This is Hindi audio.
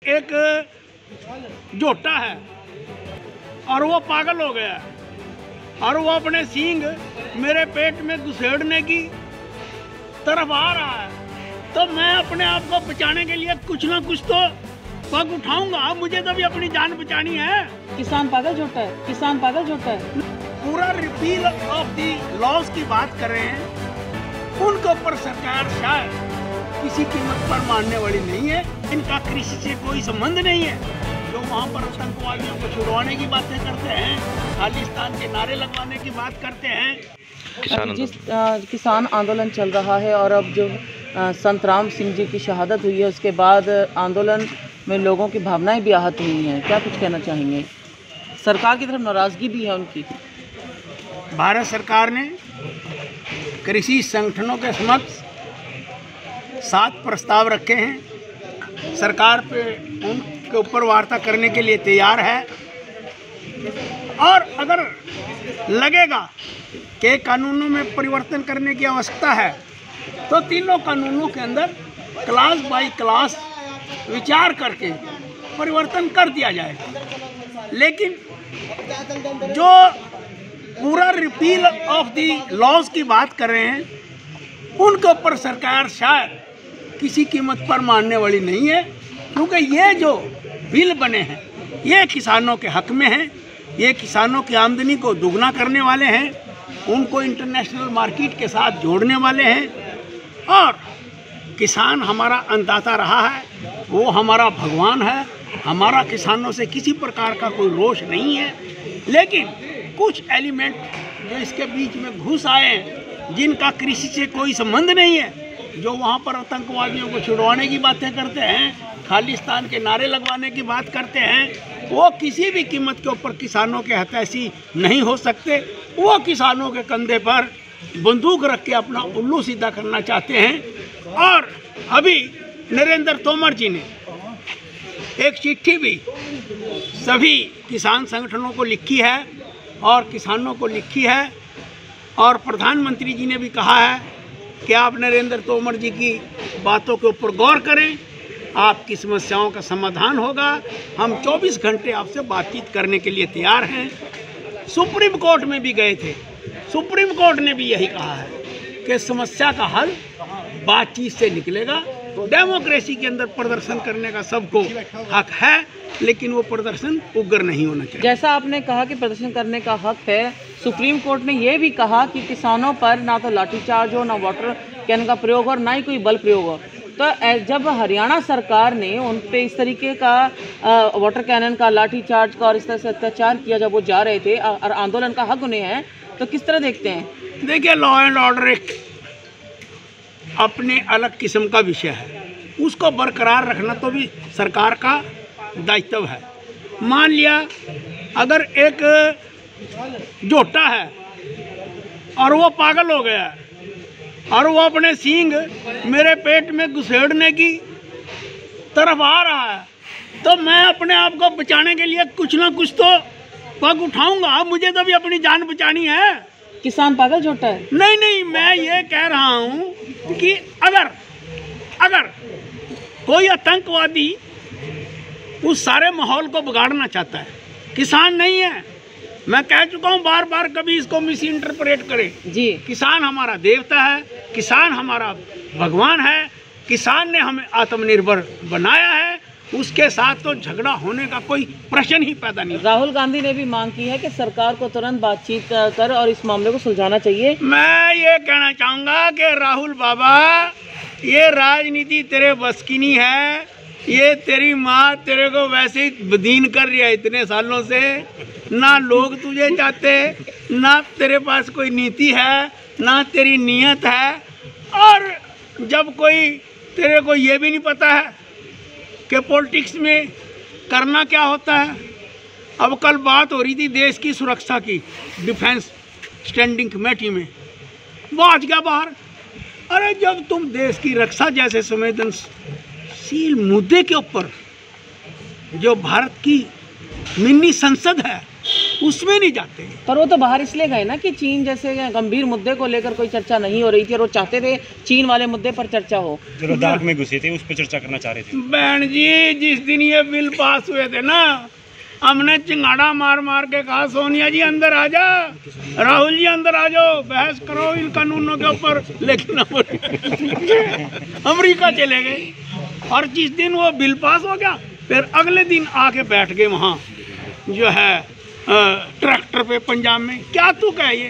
एक जोटा है और वो पागल हो गया और वो अपने सींग मेरे पेट में घुसेड़ने की तरफ आ रहा है, तो मैं अपने आप को बचाने के लिए कुछ ना कुछ तो पग उठाऊंगा। मुझे तो भी अपनी जान बचानी है। किसान पागल झोटा है, किसान पागल झोटा है। पूरा रिपील ऑफ दी लॉज की बात कर रहे हैं, उनके ऊपर सरकार शायद किसी कीमत पर मानने वाली नहीं है। इनका कृषि से कोई संबंध नहीं है। जो वहाँ पर आतंकवादियों को छुड़वाने की बातें करते हैं, खालिस्तान के नारे लगवाने की बात करते हैं। जिस किसान आंदोलन चल रहा है और अब जो संत राम सिंह जी की शहादत हुई है, उसके बाद आंदोलन में लोगों की भावनाएं भी आहत हुई हैं, क्या कुछ कहना चाहेंगे? सरकार की तरफ नाराज़गी भी है उनकी। भारत सरकार ने कृषि संगठनों के समक्ष 7 प्रस्ताव रखे हैं। सरकार पे उनके ऊपर वार्ता करने के लिए तैयार है और अगर लगेगा कि कानूनों में परिवर्तन करने की आवश्यकता है तो तीनों कानूनों के अंदर क्लास बाय क्लास विचार करके परिवर्तन कर दिया जाएगा। लेकिन जो पूरा रिपील ऑफ दी लॉज की बात कर रहे हैं, उनके ऊपर सरकार शायद किसी कीमत पर मानने वाली नहीं है, क्योंकि ये जो बिल बने हैं ये किसानों के हक में हैं। ये किसानों की आमदनी को दुगना करने वाले हैं, उनको इंटरनेशनल मार्केट के साथ जोड़ने वाले हैं। और किसान हमारा अन्नदाता रहा है, वो हमारा भगवान है। हमारा किसानों से किसी प्रकार का कोई रोष नहीं है। लेकिन कुछ एलिमेंट जो इसके बीच में घुस आए हैं, जिनका कृषि से कोई संबंध नहीं है, जो वहाँ पर आतंकवादियों को छुड़वाने की बातें करते हैं, खालिस्तान के नारे लगवाने की बात करते हैं, वो किसी भी कीमत के ऊपर किसानों के हितैषी नहीं हो सकते। वो किसानों के कंधे पर बंदूक रख के अपना उल्लू सीधा करना चाहते हैं। और अभी नरेंद्र तोमर जी ने एक चिट्ठी भी सभी किसान संगठनों को लिखी है और किसानों को लिखी है, और प्रधानमंत्री जी ने भी कहा है कि आप नरेंद्र तोमर जी की बातों के ऊपर गौर करें, आपकी समस्याओं का समाधान होगा। हम 24 घंटे आपसे बातचीत करने के लिए तैयार हैं। सुप्रीम कोर्ट में भी गए थे, सुप्रीम कोर्ट ने भी यही कहा है कि समस्या का हल बातचीत से निकलेगा। डेमोक्रेसी के अंदर प्रदर्शन करने का सबको हक है, लेकिन वो प्रदर्शन उग्र नहीं होना चाहिए। जैसा आपने कहा कि प्रदर्शन करने का हक है, सुप्रीम कोर्ट ने यह भी कहा कि किसानों पर ना तो लाठीचार्ज हो, ना वाटर कैन का प्रयोग हो, ना ही कोई बल प्रयोग हो। तो जब हरियाणा सरकार ने उन पे इस तरीके का वाटर कैनन का, लाठीचार्ज का और इस तरह से अत्याचार किया जब वो जा रहे थे और आंदोलन का हक उन्हें है, तो किस तरह देखते हैं? देखिए, लॉ एंड ऑर्डर एक अपने अलग किस्म का विषय है, उसको बरकरार रखना तो भी सरकार का दायित्व है। मान लिया अगर एक जोटा है और वो पागल हो गया और वो अपने सींग मेरे पेट में घुसेड़ने की तरफ आ रहा है, तो मैं अपने आप को बचाने के लिए कुछ ना कुछ तो पग उठाऊंगा। मुझे तो भी अपनी जान बचानी है। किसान पागल झोटा है? नहीं, मैं ये कह रहा हूँ कि अगर कोई आतंकवादी उस सारे माहौल को बिगाड़ना चाहता है, किसान नहीं है। मैं कह चुका हूँ बार बार, कभी इसको मिस इंटरप्रेट करें जी। किसान हमारा देवता है, किसान हमारा भगवान है, किसान ने हमें आत्मनिर्भर बनाया है। उसके साथ तो झगड़ा होने का कोई प्रश्न ही पैदा नहीं। राहुल गांधी ने भी मांग की है कि सरकार को तुरंत बातचीत कर और इस मामले को सुलझाना चाहिए। मैं ये कहना चाहूँगा कि राहुल बाबा, ये राजनीति तेरे बस की नहीं है। ये तेरी माँ तेरे को वैसे ही बदीन कर रही है इतने सालों से। ना लोग तुझे चाहते, ना तेरे पास कोई नीति है, ना तेरी नीयत है। और जब कोई तेरे को ये भी नहीं पता है कि पॉलिटिक्स में करना क्या होता है। अब कल बात हो रही थी देश की सुरक्षा की, डिफेंस स्टैंडिंग कमेटी में, वो आज क्या बाहर। अरे जब तुम देश की रक्षा जैसे संवेदनशील मुद्दे के ऊपर, जो भारत की मिनी संसद है, उसमें नहीं जाते। पर वो तो बाहर इसलिए गए ना कि चीन जैसे गंभीर मुद्दे को लेकर कोई चर्चा नहीं हो रही थी और वो चाहते थे चीन वाले मुद्दे पर चर्चा हो। जो लद्दाख में घुसे थे उस पर चर्चा करना चाह रहे थे। बहन जी, जिस दिन ये बिल पास हुए थे ना, हमने चिंगाड़ा मार मार के कहा सोनिया जी अंदर आ जा, राहुल जी अंदर आ जाओ, बहस करो इन कानूनों के ऊपर, लेकिन अमेरिका चले गए। और जिस दिन वो बिल पास हो गया, फिर अगले दिन आके बैठ गए वहाँ जो है ट्रैक्टर पे पंजाब में। क्या तू कहे ये